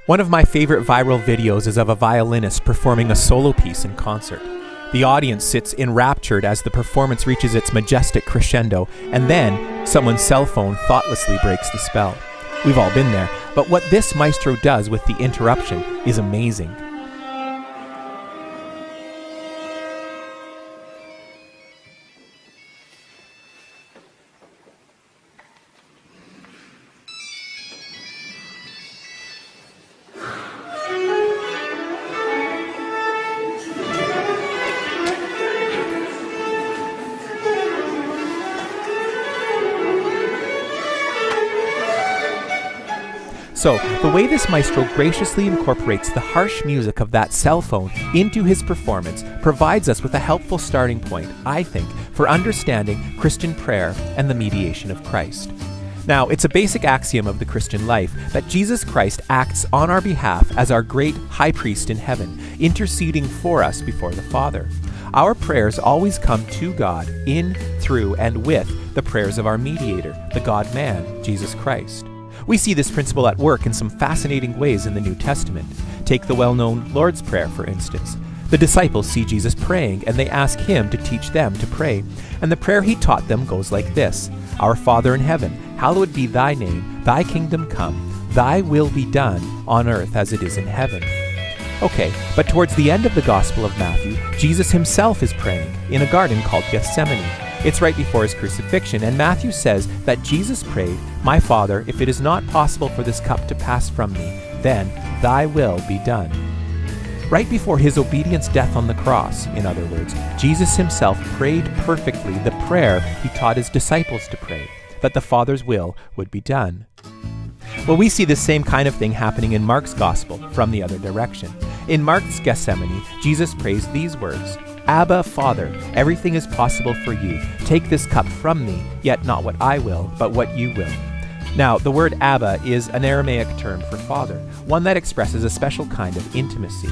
One of my favorite viral videos is of a violinist performing a solo piece in concert. The audience sits enraptured as the performance reaches its majestic crescendo, and then someone's cell phone thoughtlessly breaks the spell. We've all been there, but what this maestro does with the interruption is amazing. So, the way this maestro graciously incorporates the harsh music of that cell phone into his performance provides us with a helpful starting point, I think, for understanding Christian prayer and the mediation of Christ. Now, it's a basic axiom of the Christian life that Jesus Christ acts on our behalf as our great high priest in heaven, interceding for us before the Father. Our prayers always come to God in, through, and with the prayers of our mediator, the God-man, Jesus Christ. We see this principle at work in some fascinating ways in the New Testament. Take the well-known Lord's Prayer, for instance. The disciples see Jesus praying, and they ask him to teach them to pray. And the prayer he taught them goes like this: Our Father in heaven, hallowed be thy name, thy kingdom come, thy will be done on earth as it is in heaven. Okay, but towards the end of the Gospel of Matthew, Jesus himself is praying in a garden called Gethsemane. It's right before his crucifixion, and Matthew says that Jesus prayed, My Father, if it is not possible for this cup to pass from me, then thy will be done. Right before his obedience death on the cross, in other words, Jesus himself prayed perfectly the prayer he taught his disciples to pray, that the Father's will would be done. Well, we see the same kind of thing happening in Mark's Gospel from the other direction. In Mark's Gethsemane, Jesus prays these words: Abba, Father, everything is possible for you. Take this cup from me, yet not what I will, but what you will. Now, the word Abba is an Aramaic term for father, one that expresses a special kind of intimacy.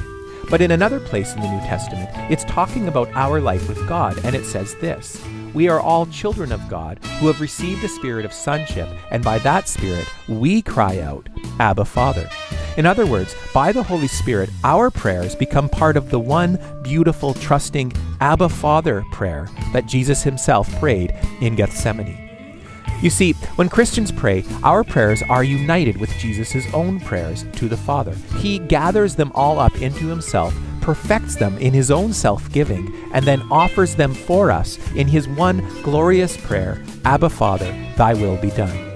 But in another place in the New Testament, it's talking about our life with God, and it says this: We are all children of God who have received a spirit of sonship, and by that spirit we cry out, Abba, Father. In other words, by the Holy Spirit, our prayers become part of the one beautiful, trusting Abba, Father prayer that Jesus himself prayed in Gethsemane. You see, when Christians pray, our prayers are united with Jesus' own prayers to the Father. He gathers them all up into himself, perfects them in his own self-giving, and then offers them for us in his one glorious prayer, Abba, Father, thy will be done.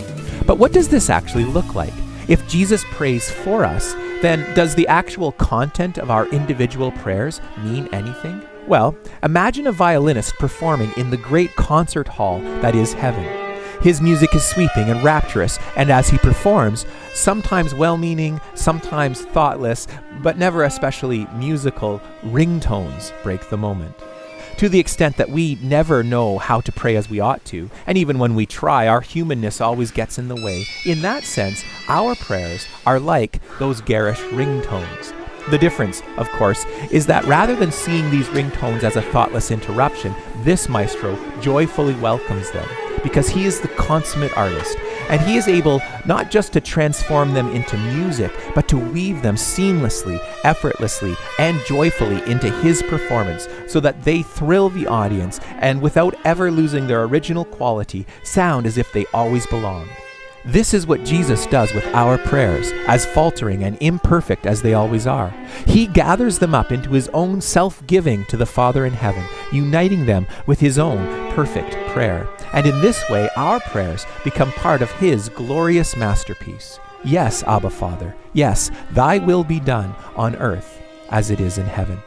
But what does this actually look like? If Jesus prays for us, then does the actual content of our individual prayers mean anything? Well, imagine a violinist performing in the great concert hall that is heaven. His music is sweeping and rapturous, and as he performs, sometimes well-meaning, sometimes thoughtless, but never especially musical, ringtones break the moment. To the extent that we never know how to pray as we ought to, and even when we try, our humanness always gets in the way. In that sense, our prayers are like those garish ringtones. The difference, of course, is that rather than seeing these ringtones as a thoughtless interruption, this maestro joyfully welcomes them, because he is the consummate artist, and he is able not just to transform them into music, but to weave them seamlessly, effortlessly, and joyfully into his performance, so that they thrill the audience, and without ever losing their original quality, sound as if they always belonged. This is what Jesus does with our prayers, as faltering and imperfect as they always are. He gathers them up into his own self-giving to the Father in heaven, uniting them with his own perfect prayer. And in this way, our prayers become part of his glorious masterpiece. Yes, Abba, Father, yes, thy will be done on earth as it is in heaven.